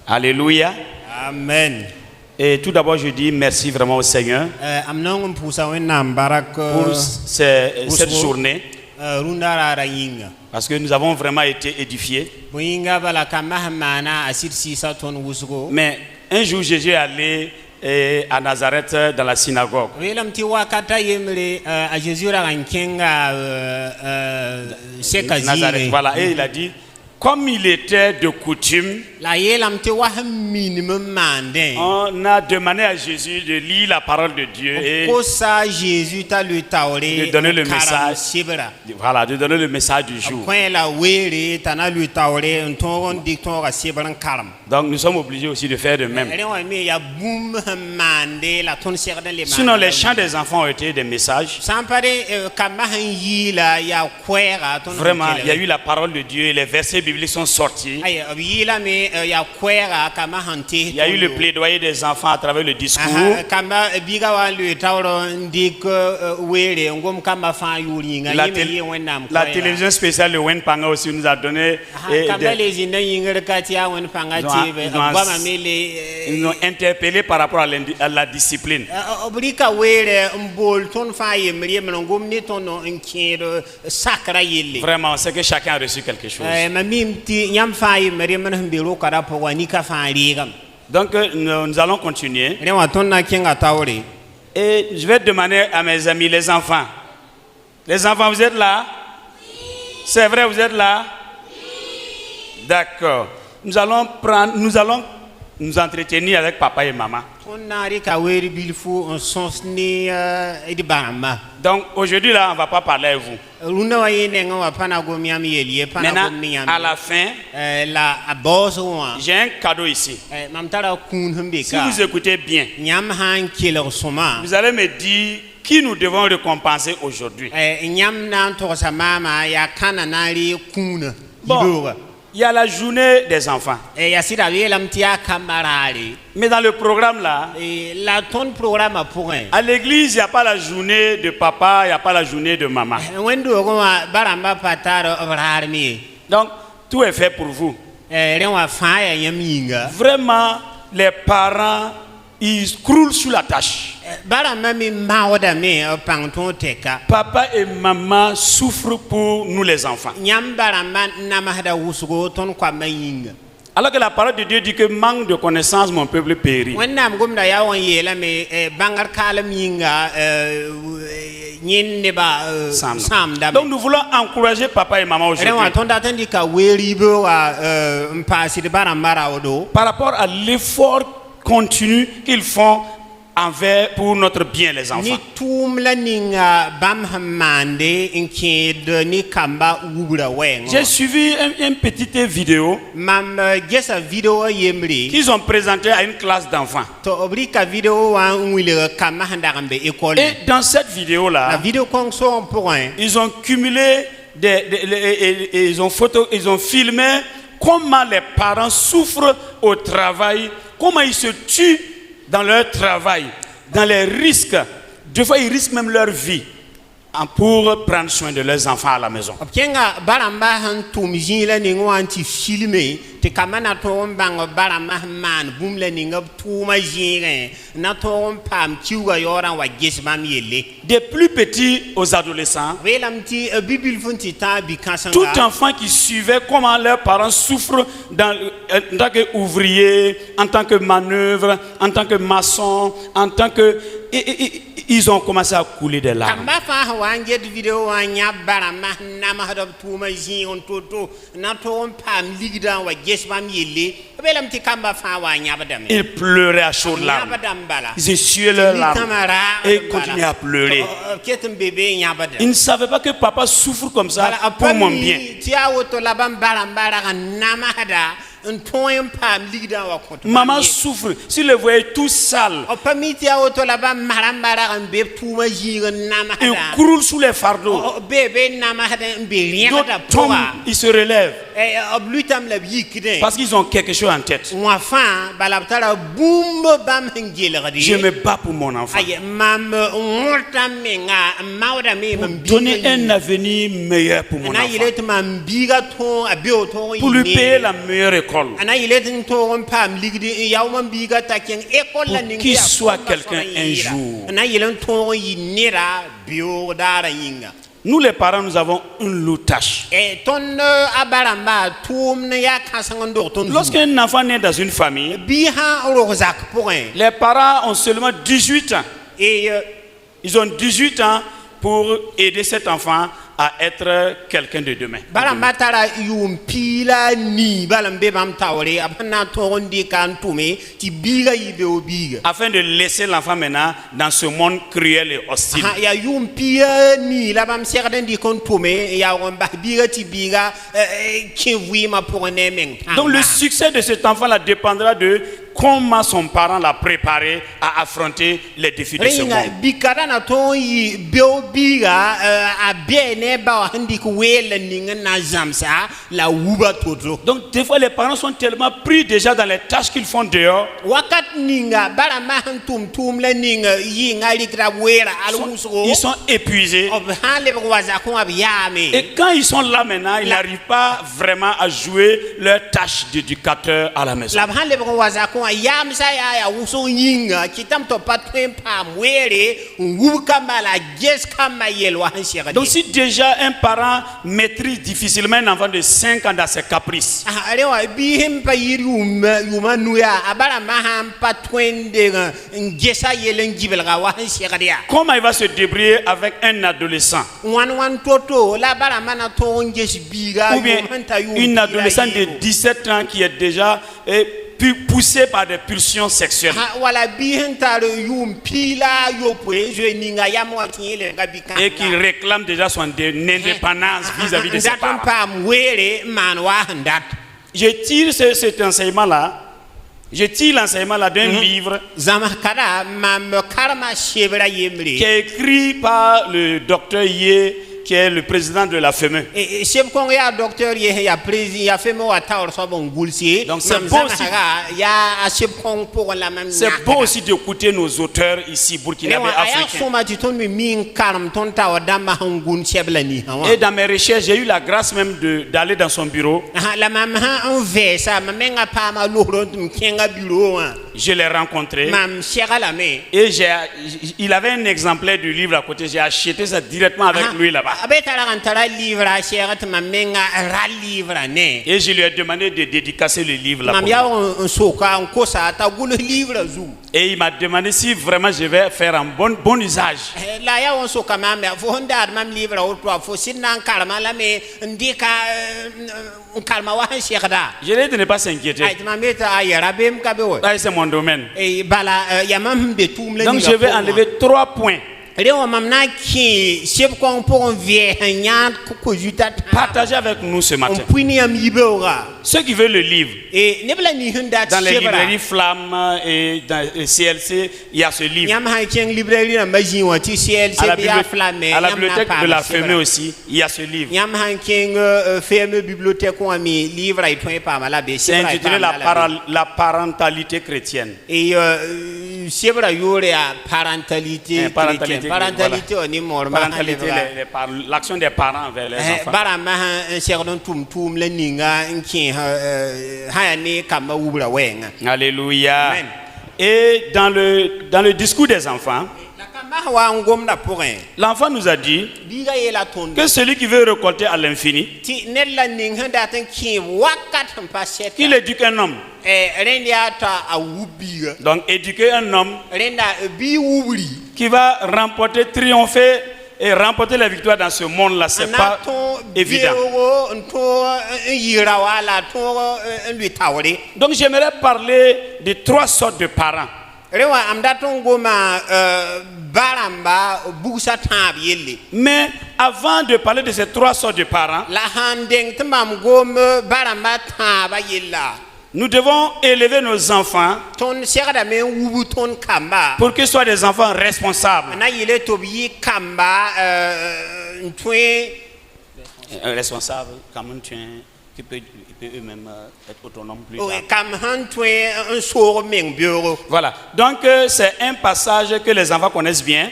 Alléluia. Amen. Et tout d'abord, je dis merci vraiment au Seigneur pour cette journée. Parce que nous avons vraiment été édifiés. Mais un jour, Jésus est allé à Nazareth dans la synagogue. Nazareth, voilà, et il a dit, comme il était de coutume, on a demandé à Jésus de lire la parole de Dieu et de donner le message. Voilà, de donner le message du jour. Donc nous sommes obligés aussi de faire de même. Sinon, les chants des enfants ont été des messages. Vraiment, il y a eu la parole de Dieu et les versets bibliques sont sortis. Il y a eu le plaidoyer des enfants à travers le discours. La télévision spéciale de Wen Panga aussi nous a donné. Ils nous ont interpellés par rapport à la discipline. Vraiment, c'est que chacun a reçu quelque chose. Donc nous allons continuer. Et je vais demander à mes amis, les enfants. Les enfants, vous êtes là? C'est vrai, vous êtes là? D'accord. Nous allons nous entretenir avec papa et maman. Donc aujourd'hui là, on ne va pas parler à vous. Maintenant, à la fin, j'ai un cadeau ici. Si vous écoutez bien, vous allez me dire qui nous devons récompenser aujourd'hui. Bon, il y a la journée des enfants. Mais dans le programme là, à l'église, il n'y a pas la journée de papa, il n'y a pas la journée de maman. Donc, tout est fait pour vous. Vraiment, les parents, ils croulent sous la tâche. Papa et maman souffrent pour nous les enfants. Alors que la parole de Dieu dit que manque de connaissance, mon peuple périt. Donc nous voulons encourager papa et maman aujourd'hui par rapport à l'effort continu qu'ils font pour notre bien, les enfants. J'ai suivi une petite vidéo qu'ils ont présentée à une classe d'enfants. Et dans cette vidéo-là, ils ont cumulé, ils ont filmé comment les parents souffrent au travail, comment ils se tuent dans leur travail, dans les risques. Des fois, ils risquent même leur vie pour prendre soin de leurs enfants à la maison. Des plus petits aux adolescents, tout enfant qui suivait comment leurs parents souffrent en tant qu'ouvriers, en tant que manœuvre, en tant que maçon, en tant que... ils ont commencé à couler des larmes. Ils pleuraient à chaudes larmes. Ils essuyaient leurs larmes et ils continuaient à pleurer. Ils ne savaient pas que papa souffre comme ça pour mon bien. Maman souffre. Si le voyait tout sale, il croule sous les fardeaux. D'autres tombent, ils se relèvent. Parce qu'ils ont quelque chose en tête. Je me bats pour mon enfant. Donner un avenir meilleur pour mon enfant. Pour lui payer la meilleure école. l'école, pour qu'il soit quelqu'un un jour. Nous les parents, nous avons une lourde tâche. Lorsqu'un enfant naît dans une famille, les parents ont seulement 18 ans. Et ils ont 18 ans pour aider cet enfant à être quelqu'un de demain. Afin de laisser l'enfant maintenant dans ce monde cruel et hostile. Donc le succès de cet enfant-là dépendra de comment son parent l'a préparé à affronter les défis de ce monde. Donc des fois les parents sont tellement pris déjà dans les tâches qu'ils font dehors. Ils sont épuisés. Et quand ils sont là maintenant, ils n'arrivent pas vraiment à jouer leur tâche d'éducateur à la maison. Donc si déjà un parent maîtrise difficilement un enfant de 5 ans dans ses caprices, comment il va se débrouiller avec un adolescent ou bien une adolescente de 17 ans qui est déjà poussé par des pulsions sexuelles et qui réclame déjà son indépendance vis-à-vis de ses parents. Je tire cet enseignement-là. Je tire l'enseignement-là d'un livre qui est écrit par le docteur Ye, qui est le président de la FEME. Donc c'est beau aussi d'écouter nos auteurs ici burkinabés africains. Et dans mes recherches, j'ai eu la grâce même d'aller dans son bureau. Je l'ai rencontré. Et il avait un exemplaire du livre à côté. J'ai acheté ça directement avec lui là-bas. Et je lui ai demandé de dédicacer le livre là. Et il m'a demandé si vraiment je vais faire un bon usage. Je lui ai dit de ne pas s'inquiéter. C'est mon domaine. Donc je vais enlever 3 points. Partagez avec nous ce matin. Ceux qui veulent le livre, dans les librairies Flamme et dans CLC, il y a ce livre. À la bibliothèque de la FEME aussi, il y a ce livre. C'est intitulé La parentalité chrétienne. Parentalité, l'action des parents vers les enfants. Alléluia. Amen. Et dans le discours des enfants, l'enfant nous a dit que celui qui veut récolter à l'infini, qu'il éduque un homme. Donc éduquer un homme qui va triompher et remporter la victoire dans ce monde-là, c'est pas évident. Donc j'aimerais parler de 3 sortes de parents. Mais avant de parler de ces 3 sortes de parents, nous devons élever nos enfants pour qu'ils soient des enfants responsables. Responsable, comme qui peut eux-mêmes être autonome plus tard. Voilà. Donc c'est un passage que les enfants connaissent bien.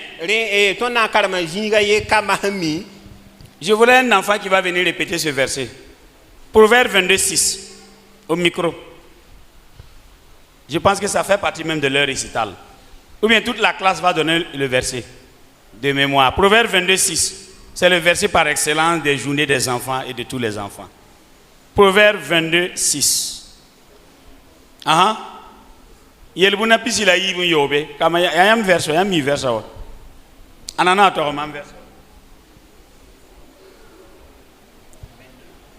Je voulais un enfant qui va venir répéter ce verset. Proverbe 22:6. au micro. Je pense que ça fait partie même de leur récital. Ou bien toute la classe va donner le verset de mémoire. Proverbe 22, 6. C'est le verset par excellence des journées des enfants et de tous les enfants. Proverbe 22, 6. Aha. Yelbuna pisila yibun yobe. Kama yam verso, yam mi verso. Anana atoromam verso.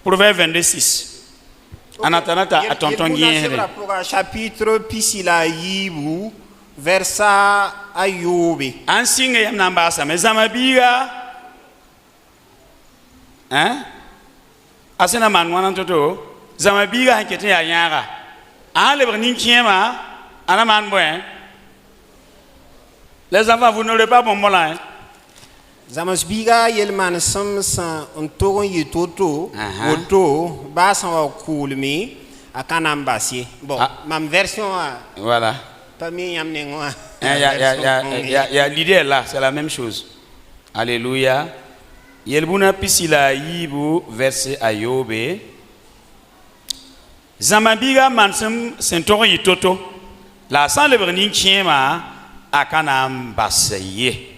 Proverbe 22, 6. Anatanata à tonton Guillaume. Chapitre pisila yibu versa ayobe. Ansinge yam nambasa mais zamabiga. Hein? Asena manwana toto zamabiga hankete ya nyara. Ah le brenin kiema ana man boin. Les enfants vous n'aurez pas bon mola hein. Zamasbiga yelman samsa ontoron yitoto oto basan wa kulmi akanambasi. Bon, ma version voilà. Pas mi yamne ngwa. Il y a l'idée là, c'est la même chose. Alléluia. Yelbuna pisila yibu verset ayobe. Zamabiga mansam sentoron yitoto. La san le brenin kiema akanambasi.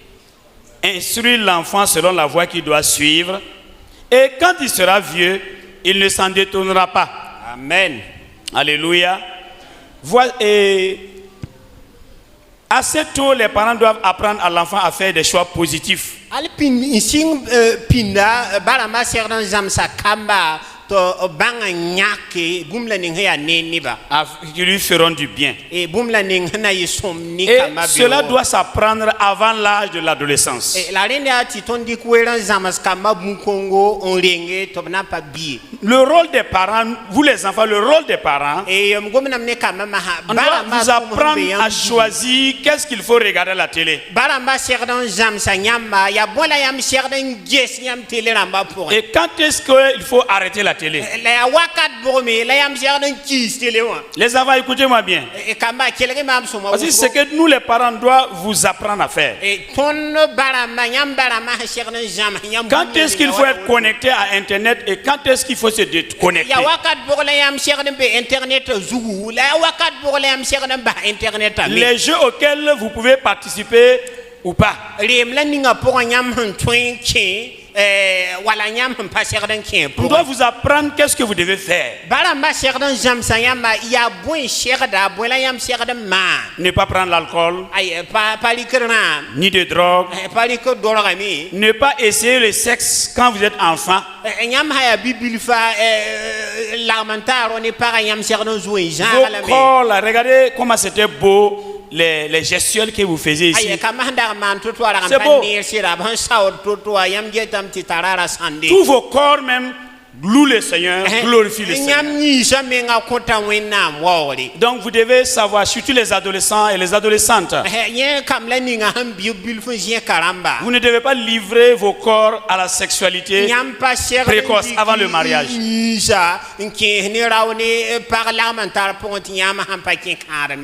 Instruire l'enfant selon la voie qu'il doit suivre. Et quand il sera vieux, il ne s'en détournera pas. Amen. Alléluia. Et assez tôt, les parents doivent apprendre à l'enfant à faire des choix positifs. Qui lui feront du bien. Et cela doit s'apprendre avant l'âge de l'adolescence. Le rôle des parents, vous les enfants, le rôle des parents, on doit vous apprendre à choisir qu'est-ce qu'il faut regarder à la télé. Et quand est-ce qu'il faut arrêter la télé? Les enfants, écoutez-moi bien. Parce que ce que nous les parents doivent vous apprendre à faire. Quand est-ce qu'il faut être connecté à Internet et quand est-ce qu'il faut se déconnecter? Les jeux auxquels vous pouvez participer ou pas. On doit vous apprendre qu'est-ce que vous devez faire. Ne pas prendre l'alcool, ni de drogue, ne pas essayer le sexe quand vous êtes enfant. Vos corps, regardez comment c'était beau. Les gestuels que vous faisiez ici. C'est beau. Tous vos corps même louent le Seigneur, glorifient le Seigneur. Donc vous devez savoir, surtout les adolescents et les adolescentes, vous ne devez pas livrer vos corps à la sexualité précoce avant le mariage.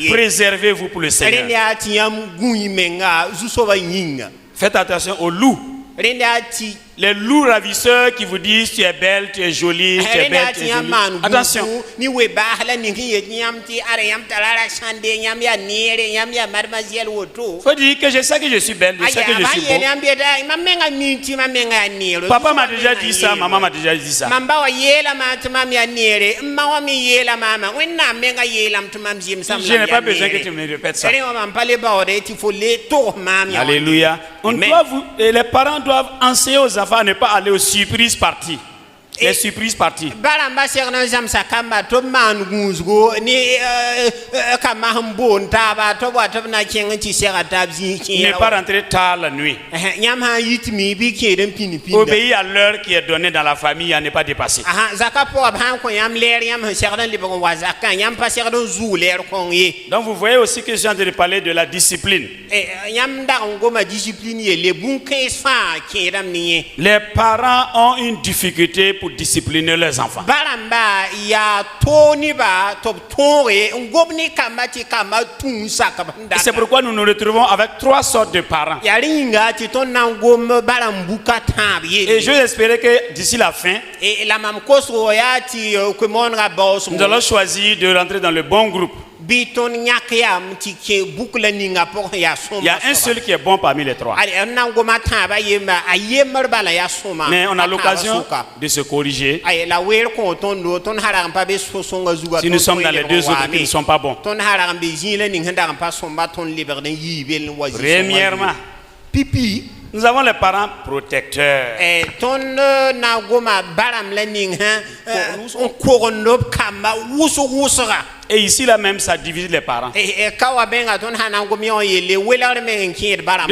Préservez-vous pour le Seigneur. Faites attention aux loups. Les loups ravisseurs qui vous disent tu es belle, tu es jolie, tu es belle, tu es jolie. Attention. Faut dire que je sais que je suis belle, je sais que je suis beau. Papa m'a déjà dit ça, maman m'a déjà dit ça. Je n'ai pas besoin que tu me répètes ça. Alléluia. Les parents doivent enseigner aux enfants à ne pas aller aux surprises parties. Les surprises parties. Ne pas rentrer tard la nuit. Obéir à l'heure qui est donnée dans la famille à ne pas dépasser. Donc vous voyez aussi que je suis en train de parler de la discipline. Les parents ont une difficulté pour discipliner leurs enfants. C'est pourquoi nous nous retrouvons avec 3 sortes de parents. Et je espérais que d'ici la fin, nous allons choisir de rentrer dans le bon groupe. Il y a un seul qui est bon parmi les 3. Mais on a l'occasion de se corriger si nous sommes dans les 2 autres qui ne sont pas bons. Premièrement, nous avons les parents protecteurs. Et ici là même ça divise les parents. Des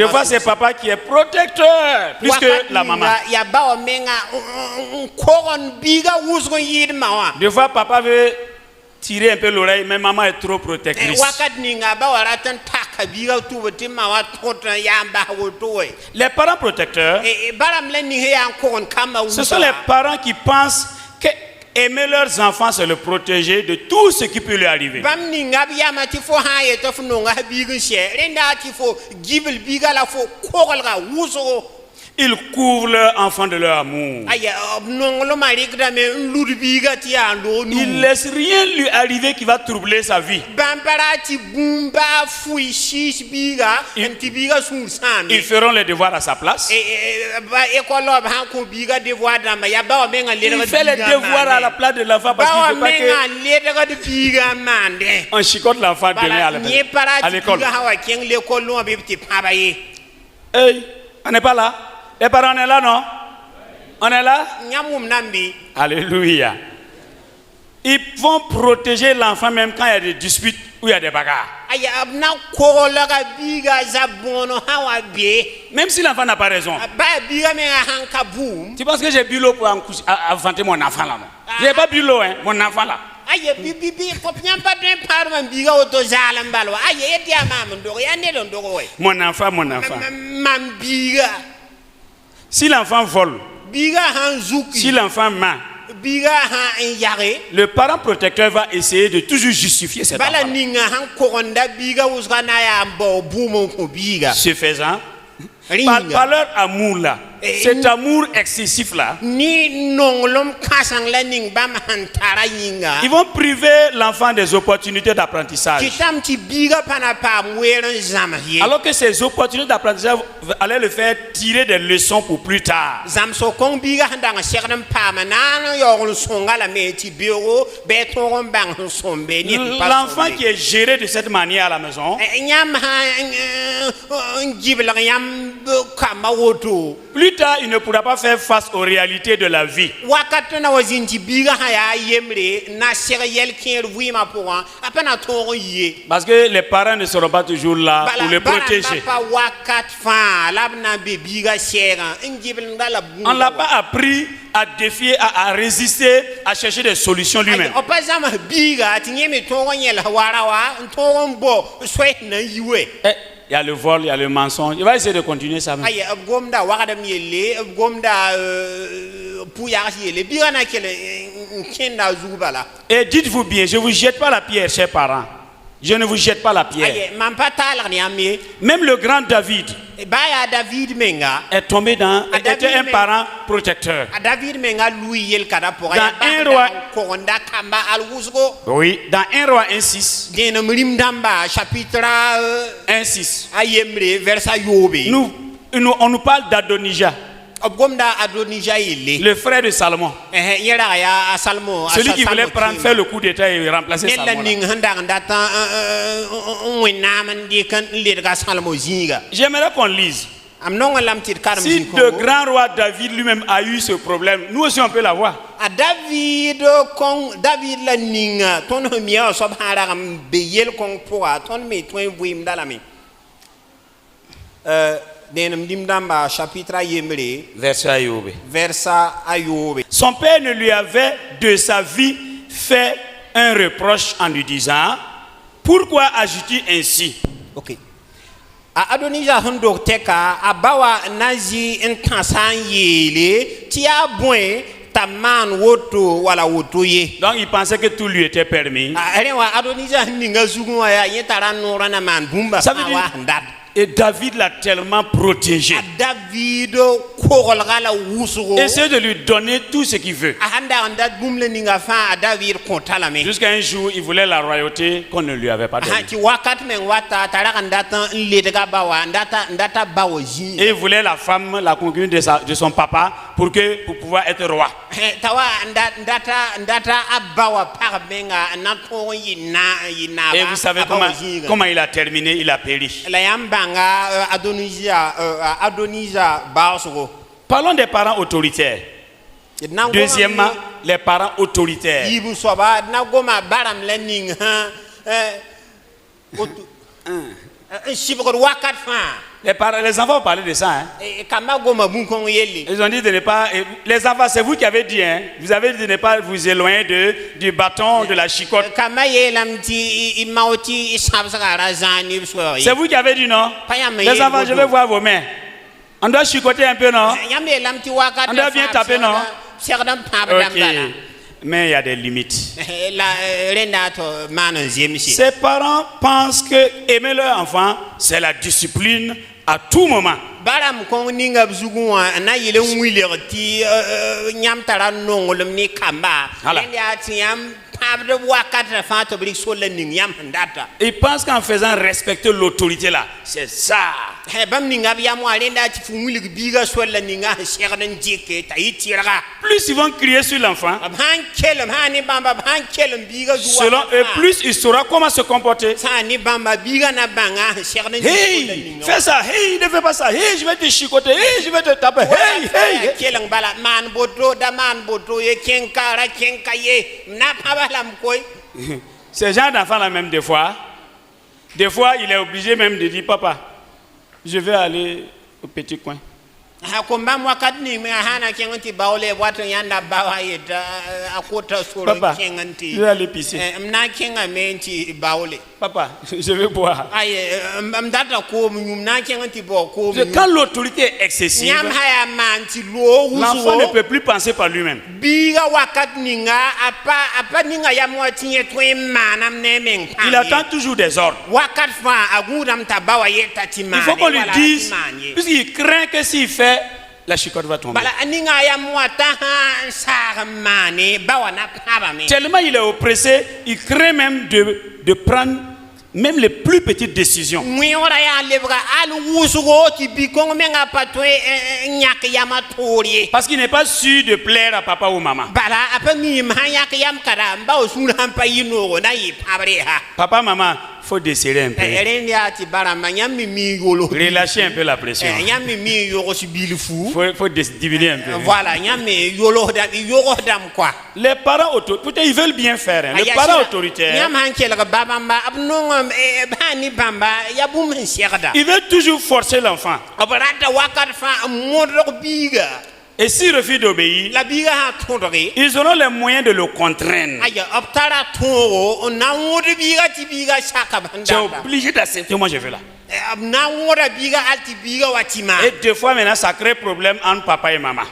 fois c'est papa qui est protecteur plus que la maman. Des fois papa veut tirer un peu l'oreille, mais maman est trop protectrice. Les parents protecteurs, ce sont les parents qui pensent que aimer leurs enfants, c'est le protéger de tout ce qui peut lui arriver. Ils couvrent leurs enfants de leur amour. Ils ne laissent rien lui arriver qui va troubler sa vie. Ils feront les devoirs à sa place. Il fait les devoirs à la place de l'enfant parce qu'il ne veut pas qu'on chicote l'enfant demain à l'école. Hey, on n'est pas là? Les parents, on est là, non? On est là? Alléluia. Ils vont protéger l'enfant même quand il y a des disputes ou il y a des bagarres. Même si l'enfant n'a pas raison. Tu penses que j'ai bu l'eau pour inventer mon enfant là, non? Je n'ai pas bu l'eau, hein, mon enfant là. Mon enfant, mon enfant. Si l'enfant vole, si l'enfant ment, le parent protecteur va essayer de toujours justifier cet enfant. Ce faisant, par leur amour là, cet amour excessif là, ils vont priver l'enfant des opportunités d'apprentissage. Alors que ces opportunités d'apprentissage allaient le faire tirer des leçons pour plus tard. L'enfant qui est géré de cette manière à la maison, plus tard, il ne pourra pas faire face aux réalités de la vie. Parce que les parents ne seront pas toujours là pour le protéger. On ne l'a pas appris à défier, à résister, à chercher des solutions lui-même. Il y a le vol, il y a le mensonge. Il va essayer de continuer ça. Et dites-vous bien, je ne vous jette pas la pierre, chers parents. Je ne vous jette pas la pierre. Même le grand David est tombé était un parent protecteur. Dans 1 roi, oui, dans 1 roi 1:6, chapitre 1:6, on nous parle d'Adonijah, le frère de Salomon, celui qui voulait faire le coup d'état et remplacer Salomon. J'aimerais qu'on lise. Si le grand roi David lui-même a eu ce problème, nous aussi on peut l'avoir. Son père ne lui avait de sa vie fait un reproche en lui disant: pourquoi agis-tu ainsi? Ok. Adonijah Hondok Teka, Abawa Nazi Ntansan Yele, Tia Bouin, Donc il pensait que tout lui était permis. Ça veut dire, et David l'a tellement protégé. Essaye de lui donner tout ce qu'il veut. Jusqu'à un jour, il voulait la royauté qu'on ne lui avait pas donnée. Et il voulait la femme, la concubine de son papa pour pouvoir être roi. Et vous savez comment il a terminé? Il a péri. Parlons des parents autoritaires. Deuxièmement, les parents autoritaires. Les enfants ont parlé de ça. Hein? Ils ont dit de ne pas. Les enfants, c'est vous qui avez dit. Hein? Vous avez dit de ne pas vous éloigner du bâton, de la chicotte. C'est vous qui avez dit non? Les enfants, je vais voir vos mains. On doit chicoter un peu, non? On doit bien taper, non? Ok. Mais il y a des limites. Ces parents pensent que aimer leur enfant, c'est la discipline à tout moment. Ils pensent qu'en faisant respecter l'autorité là, c'est ça. Plus ils vont crier sur l'enfant, selon eux, plus il saura comment se comporter. Hey, fais ça, hey, ne fais pas ça, hey, je vais te chicoter, hey, je vais te taper, hey, hey. Ces gens d'enfants là même des fois il est obligé même de dire papa, je vais aller au petit coin. Papa, je vais aller pisser. Papa, je vais boire. Quand l'autorité est excessive, l'enfant ne peut plus penser par lui-même. Il attend toujours des ordres. Il faut qu'on lui dise, puisqu'il craint que s'il fait, la chicotte va tomber. Tellement il est oppressé, il craint même de prendre même les plus petites décisions. Parce qu'il n'est pas sûr de plaire à papa ou maman. Papa, maman, il faut desserrer un peu. Relâcher un peu la pression. Il faut diminuer un peu. Voilà. Les parents autoritaires, ils veulent bien faire. Hein. Les parents autoritaires, ils veulent toujours forcer l'enfant. Et s'il refuse d'obéir, ils auront les moyens de le contraindre. Tu es obligé d'accepter, moi je veux là. Et deux fois maintenant ça crée problème entre papa et maman.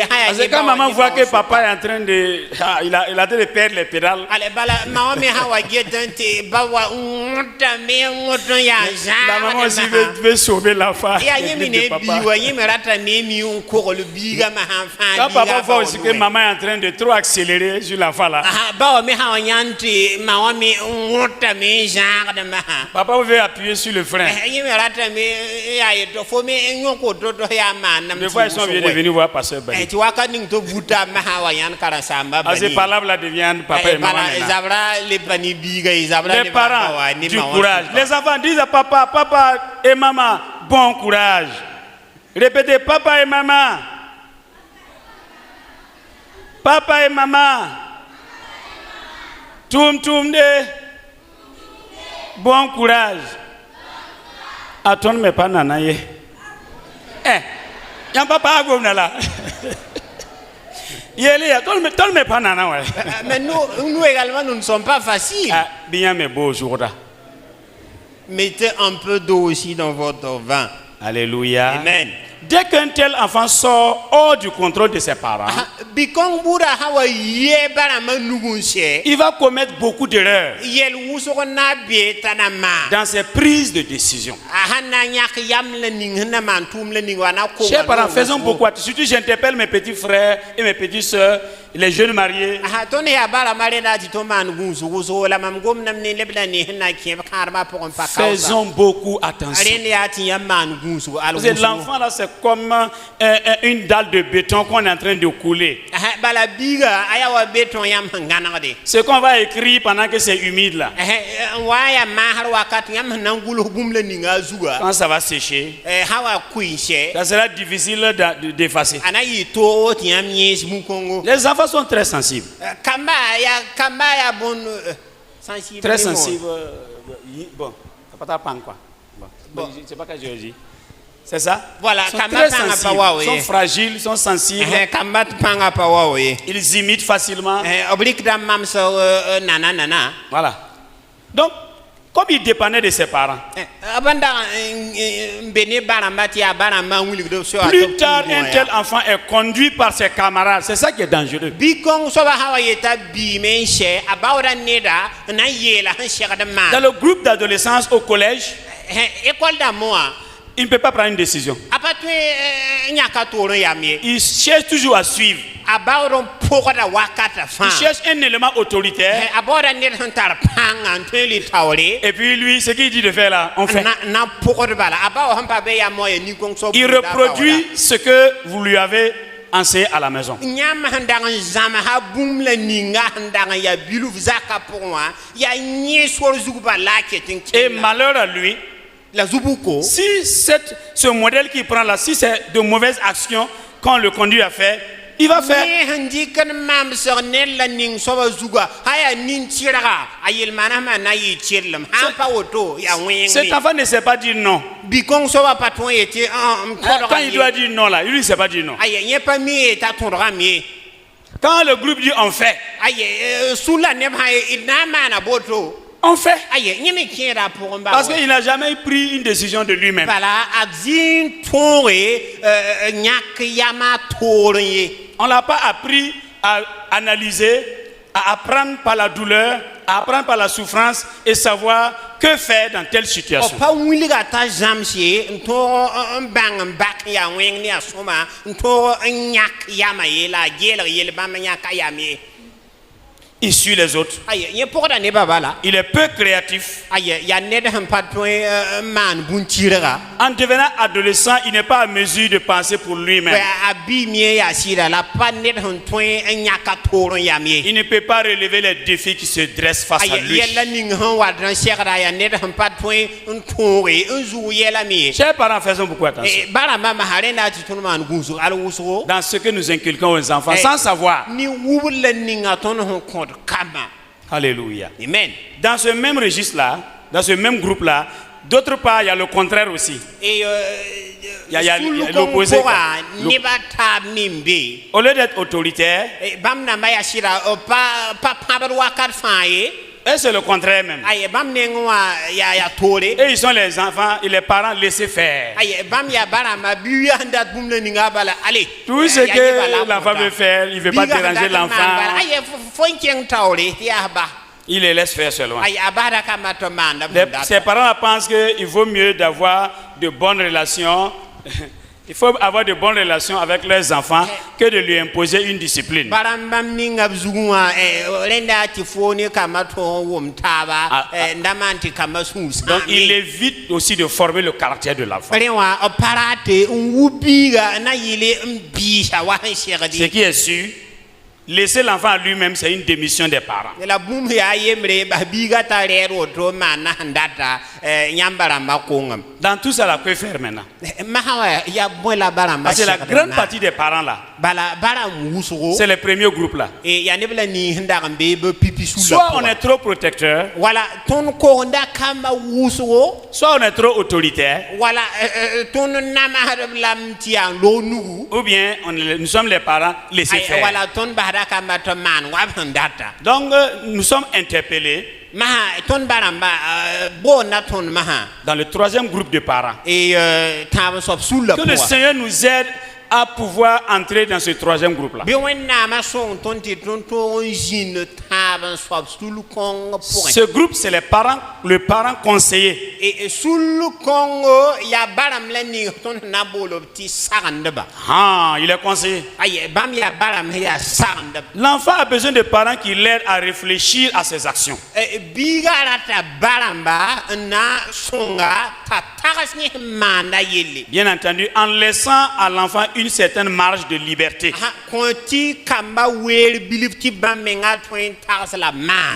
Parce que quand maman voit que papa est en train de... il a en train de perdre les pédales. La maman aussi veut sauver l'enfant. Quand papa voit aussi que maman est en train de trop accélérer sur l'enfant là, papa veut appuyer sur le frein. Des fois ils sont venus voir pasteur Bani. C'est par là devient papa et maman. Les parents, du courage. Les enfants disent à papa, papa et maman, bon courage. Répétez, papa et maman. Papa et maman. Toum toum de. Bon courage. Attends, mais pas nanaye. Y'a papa à gomna là. Mais nous également, nous ne sommes pas faciles. Bien, mais beau jour là. Mettez un peu d'eau aussi dans votre vin. Alléluia. Amen. dès qu'un tel enfant sort hors du contrôle de ses parents, il va commettre beaucoup d'erreurs dans ses prises de décision. Chers parents, faisons beaucoup attention. Surtout, j'interpelle mes petits frères et mes petites sœurs, les jeunes mariés. Faisons beaucoup attention. L'enfant là, c'est comme une dalle de béton qu'on est en train de couler. Ce qu'on va écrire pendant que c'est humide là. Quand ça va sécher, ça sera difficile d'effacer. Les enfants sont très sensibles. Très sensibles. Bon, ça pas pas quoi. Bon, c'est pas que je dis. C'est ça? Voilà, ils sont très sensibles, ils sont fragiles, ils sont sensibles. Ils imitent facilement. Voilà. Donc, comme il dépendait de ses parents, plus tard, un tel enfant est conduit par ses camarades. C'est ça qui est dangereux. Dans le groupe d'adolescence au collège, il ne peut pas prendre une décision. Il cherche toujours à suivre. Il cherche un élément autoritaire. Et puis lui, ce qu'il dit de faire là, on fait. Il reproduit ce que vous lui avez enseigné à la maison. Et malheur à lui, si ce modèle qu'il prend là, si c'est de mauvaises actions qu'on le conduit à faire, il va faire. Cet enfant ne sait pas dire non. Quand il doit dire non là, lui ne sait pas dire non. Quand le groupe dit on fait, on fait. Parce qu'il n'a jamais pris une décision de lui-même. On ne l'a pas appris à analyser, à apprendre par la douleur, à apprendre par la souffrance et savoir que faire dans telle situation. Il suit les autres. Il est peu créatif. En devenant adolescent, il n'est pas à mesure de penser pour lui-même. Il ne peut pas relever les défis qui se dressent face à lui. Chers parents, faisons beaucoup attention dans ce que nous inculquons aux enfants sans savoir. Alléluia. Amen. Dans ce même registre-là, dans ce même groupe-là, d'autre part, il y a le contraire aussi. Il y a l'opposé. Au lieu d'être autoritaire, et c'est le contraire même. Et ils sont les enfants et les parents laissés faire. Tout ce que l'enfant veut faire, il ne veut pas déranger l'enfant. Il les laisse faire seulement. Ses parents pensent qu'il vaut mieux d'avoir de bonnes relations. Il faut avoir de bonnes relations avec leurs enfants que de lui imposer une discipline. Donc il évite aussi de former le caractère de l'enfant. Ce qui est sûr, laisser l'enfant à lui-même, c'est une démission des parents. Dans tout ça, que faire maintenant? Parce que la grande partie des parents là, c'est le premier groupe là. Soit on est trop protecteur, soit on est trop autoritaire, ou bien nous sommes les parents laissés faire. Donc nous sommes interpellés dans le troisième groupe de parents. Que le Seigneur nous aide à pouvoir entrer dans ce troisième groupe-là. Ce groupe, c'est les parents, le parent conseiller. Ah, il est conseiller. L'enfant a besoin de parents qui l'aident à réfléchir à ses actions. Bien entendu, en laissant à l'enfant une certaine marge de liberté.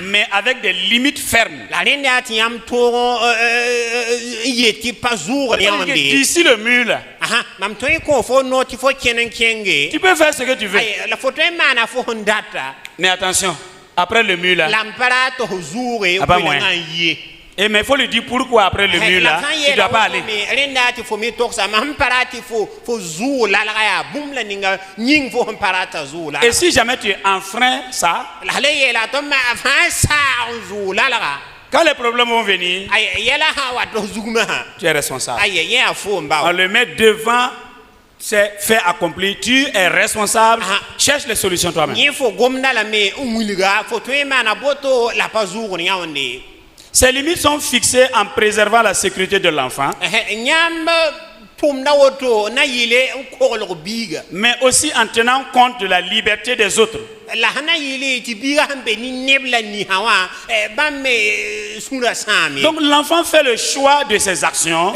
Mais avec des limites fermes. D'ici le mur là, tu peux faire ce que tu veux. Mais attention, après le mur là, et mais il faut lui dire pourquoi après le mur là, tu ne dois pas aller. Et si jamais tu enfreins ça, quand les problèmes vont venir, tu es responsable. On le met devant ces faits accomplis. Tu es responsable. Cherche les solutions toi-même. Ces limites sont fixées en préservant la sécurité de l'enfant, mais aussi en tenant compte de la liberté des autres. Donc l'enfant fait le choix de ses actions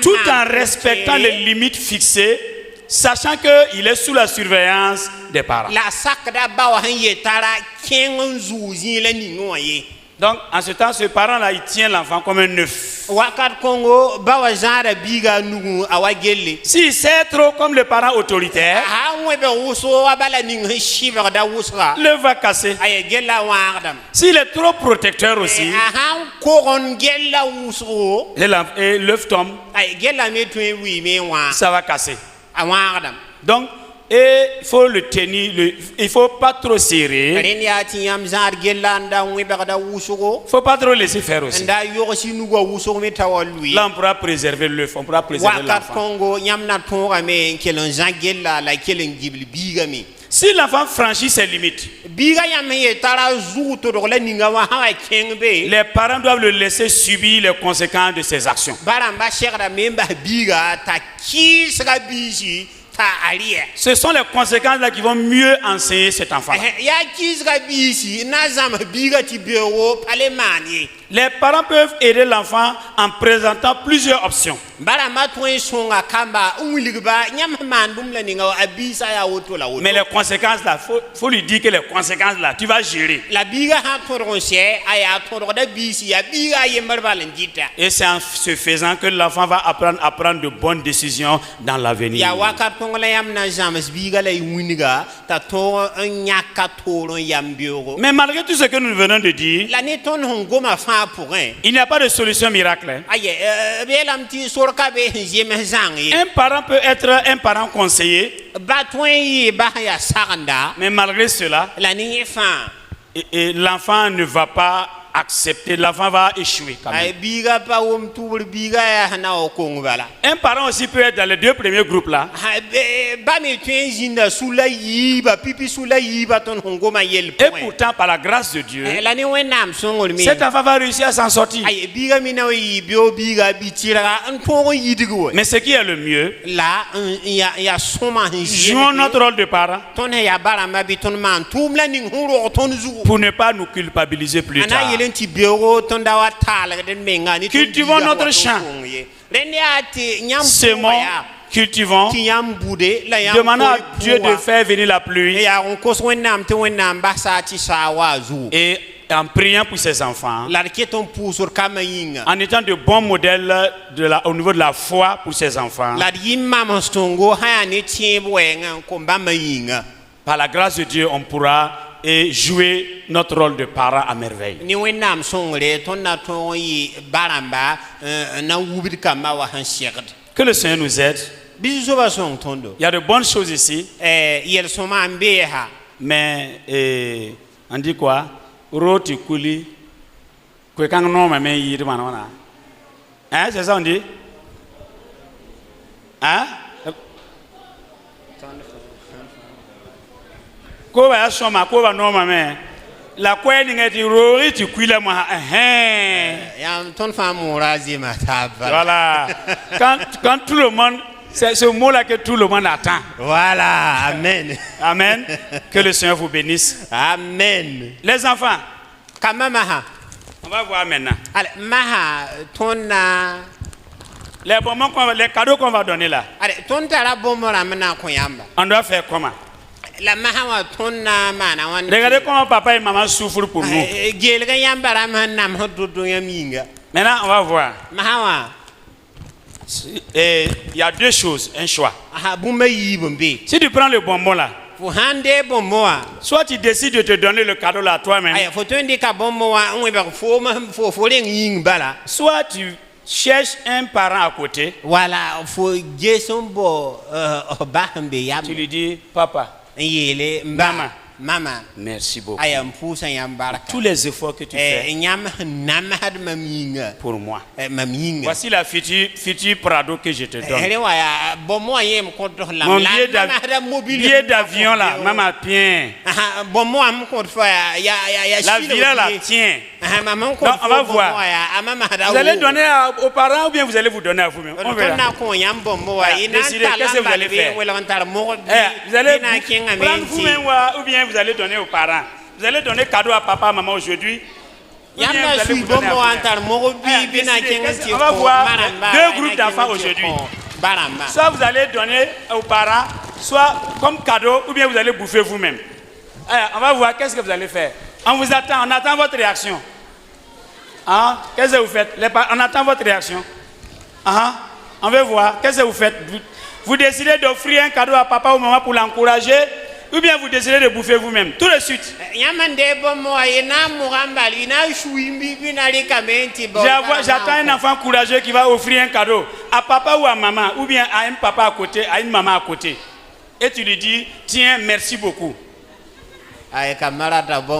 tout en respectant les limites fixées, sachant qu'il est sous la surveillance des parents. Donc, en ce temps, ce parent-là, il tient l'enfant comme un œuf. S'il sait trop comme le parent autoritaire, le va casser. S'il est trop protecteur aussi, et l'œuf tombe, ça va casser. Donc, et il faut le tenir, il ne faut pas trop serrer. Il ne faut pas trop laisser faire aussi. Là, on pourra préserver l'œuf, on pourra préserver l'enfant. Si l'enfant franchit ses limites, les parents doivent le laisser subir les conséquences de ses actions. Ce sont les conséquences là qui vont mieux enseigner cet enfant. Les parents peuvent aider l'enfant en présentant plusieurs options. Mais les conséquences là, faut lui dire que les conséquences là, tu vas gérer. Et c'est en se faisant que l'enfant va apprendre à prendre de bonnes décisions dans l'avenir. Mais malgré tout ce que nous venons de dire, il n'y a pas de solution miracle. Un parent peut être un parent conseiller, mais malgré cela, l'enfant ne va pas accepter, l'enfant va échouer quand même. Un parent aussi peut être dans les deux premiers groupes là. Et pourtant, par la grâce de Dieu, cet enfant va réussir à s'en sortir. Mais ce qui est le mieux, jouons notre rôle de parent pour ne pas nous culpabiliser plus tard. Cultivons notre champ. Semons, cultivons, demandons à Dieu de faire venir la pluie. Et en priant pour ses enfants, en étant de bons modèles au niveau de la foi pour ses enfants. Par la grâce de Dieu, on pourra jouer notre rôle de parent à merveille. Que le Seigneur nous aide. Il y a de bonnes choses ici, mais On dit quoi? Roti kuli. Hein, c'est ça on dit? Hein? Quoi soma quoi non maman? La quoi n'ingati rori tu kuila moi. Ton femme mourazi ma table. Voilà. Quand tout le monde, c'est ce mot-là que tout le monde attend. Voilà, amen. Amen. Que le Seigneur vous bénisse. Amen. Les enfants. Kamamaha. On va voir maintenant. Allez, maha, ton les cadeaux qu'on va donner là. Allez, ton tara bombo ramena koyamba. On doit faire comment? La maha wa ton mana wan. Regardez comment papa et maman souffrent pour nous. Gelga yamba ramana mhododo yaminga. Maintenant, on va voir. Mahawa. Et il y a deux choses, un choix. Ah, bumba yibombe. Si tu prends le bonbon là, Pour hande bomboa. soit tu décides de te donner le cadeau là à toi-même. Aya faut ndi ka bomboa on ba fo ling bala. Soit tu cherches un parent à côté. Voilà, faut gesombo bahambe yam. Tu lui dis papa, Yele maman, mama. merci beaucoup. Aya mpusa yambara. Tous les efforts que tu fais Nyam namad maminga. pour moi. Maminga. Voici la future Prado que je te donne. Hele waya bombo yem contre la. Mon billet d'avion là, maman tiens. Bombo am contre fa ya. L'avion là, tiens. Maman Non, on va voir. Vous allez donner aux parents ou bien vous allez vous donner à vous-même? On verra. Décidez, qu'est-ce que vous allez faire? Vous allez prendre vous-même ou bien vous allez donner aux parents. Vous allez donner cadeau à papa, maman aujourd'hui. Ou bien vous allez vous donner à vous-même. Décidez, on va voir deux groupes d'enfants aujourd'hui. Soit vous allez donner aux parents, soit comme cadeau, ou bien vous allez bouffer vous-même. On va voir qu'est-ce que vous allez faire. On vous attend, on attend votre réaction. Hein? Qu'est-ce que vous faites? On attend votre réaction. On veut voir. Qu'est-ce que vous faites? Vous décidez d'offrir un cadeau à papa ou maman pour l'encourager, ou bien vous décidez de bouffer vous-même. Tout de suite. J'attends un enfant courageux qui va offrir un cadeau à papa ou à maman, ou bien à un papa à côté, à une maman à côté. Et tu lui dis, tiens, merci beaucoup.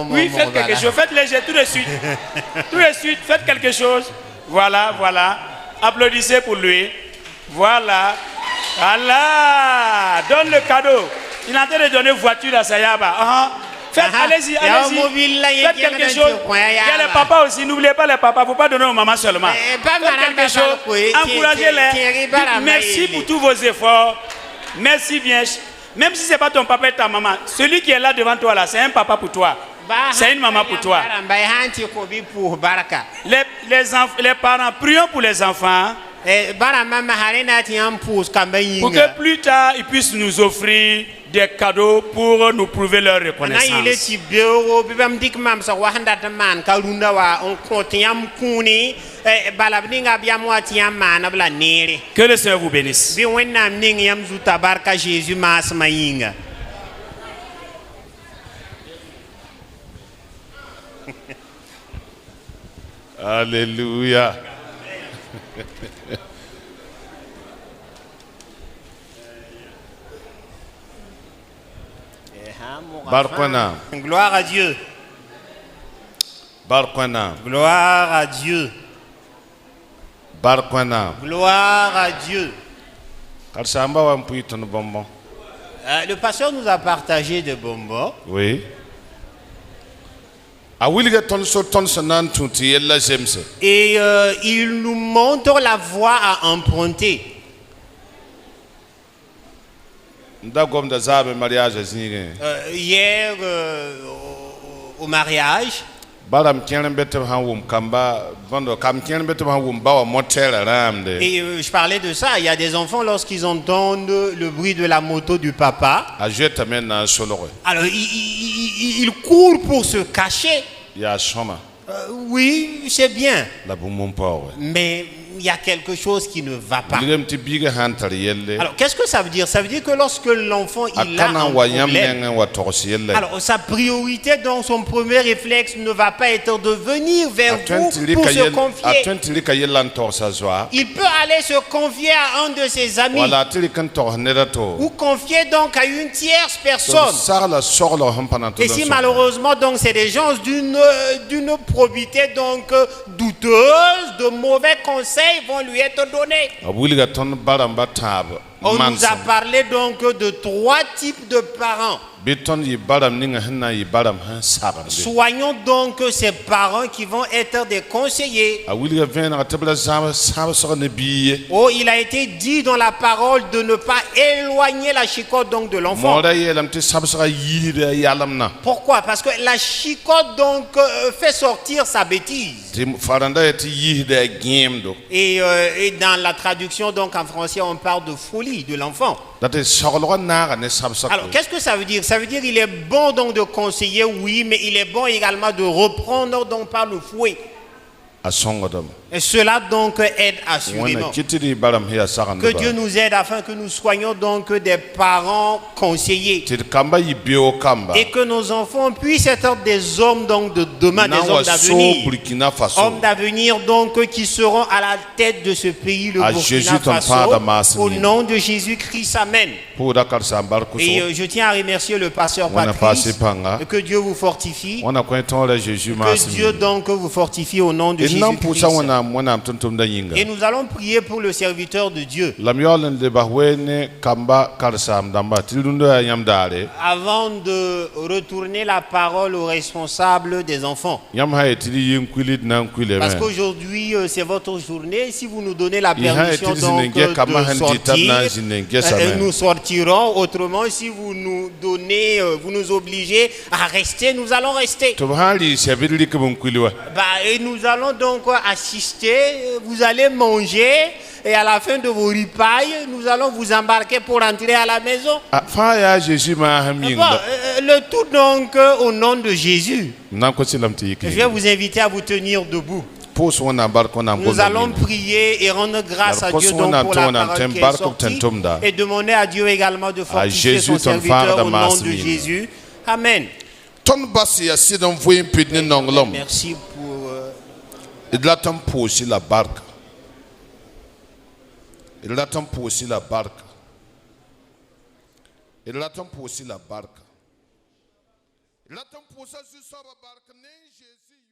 Oui, faites quelque chose, faites léger tout de suite. Tout de suite, faites quelque chose. Voilà, voilà. Applaudissez pour lui. Voilà. Voilà. Donne le cadeau. Il est en train de donner voiture à Sayaba. Faites, allez-y, allez-y. Faites quelque chose. Il y a les papas aussi. N'oubliez pas les papas. Il ne faut pas donner aux mamans seulement. Faites quelque chose. Encouragez-les. Merci pour tous vos efforts. Merci bien. Même si ce n'est pas ton papa et ta maman, celui qui est là devant toi, là, c'est un papa pour toi. C'est une maman pour toi. Les parents, prions pour les enfants. Pour que plus tard, ils puissent nous offrir des cadeaux pour nous prouver leur reconnaissance. Que le Seigneur vous bénisse. Alléluia. Barquana. Gloire à Dieu. Barquana. Gloire à Dieu. Barquana. Gloire à Dieu. Le pasteur nous a partagé des bonbons. Oui. Et il nous montre la voie à emprunter. Hier au mariage, et je parlais de ça, il y a des enfants lorsqu'ils entendent le bruit de la moto du papa, alors ils courent pour se cacher. Oui, c'est bien. Mais il y a quelque chose qui ne va pas. Alors, qu'est-ce que ça veut dire? Ça veut dire que lorsque l'enfant il a un problème, alors sa priorité, donc son premier réflexe ne va pas être de venir vers vous pour se confier. Il peut aller se confier à un de ses amis ou confier donc à une tierce personne. Et si malheureusement donc c'est des gens d'une probité donc douteuse, de mauvais conseils vont lui être donnés. On nous a parlé donc de 3 types de parents. Soignons donc ces parents qui vont être des conseillers. Oh, il a été dit dans la parole de ne pas éloigner la chicotte donc de l'enfant. Pourquoi? Parce que la chicotte donc fait sortir sa bêtise. Et dans la traduction donc en français on parle de folie de l'enfant. Alors qu'est-ce que ça veut dire? Ça veut dire qu'il est bon donc de conseiller, oui, mais il est bon également de reprendre donc par le fouet. Et cela donc aide assurément. Que Dieu nous aide afin que nous soyons donc des parents conseillers. Et que nos enfants puissent être des hommes donc de demain, des hommes d'avenir. Hommes d'avenir donc qui seront à la tête de ce pays, le Burkina Faso. Au nom de Jésus-Christ, amen. Et je tiens à remercier le pasteur Patrice. Que Dieu vous fortifie. Que Dieu donc vous fortifie au nom de Jésus-Christ. Et nous allons prier pour le serviteur de Dieu. Avant de retourner la parole aux responsables des enfants. Parce qu'aujourd'hui, c'est votre journée. Si vous nous donnez la permission donc de sortir, nous sortirons. Autrement, si vous nous donnez, vous nous obligez à rester, nous allons rester. Et nous allons donc assister, vous allez manger et à la fin de vos repas, nous allons vous embarquer pour entrer à la maison. Le tout donc au nom de Jésus. Je vais vous inviter à vous tenir debout. Nous allons prier et rendre grâce à Dieu donc pour la parole qui est sortie et demander à Dieu également de fortifier son serviteur au nom de Jésus. Amen. Merci pour... Il l'attend pour aussi la barque. Il l'attend pour aussi la barque. Il l'attend pour aussi la barque. Il l'attend pour ça sur la barque. Jésus.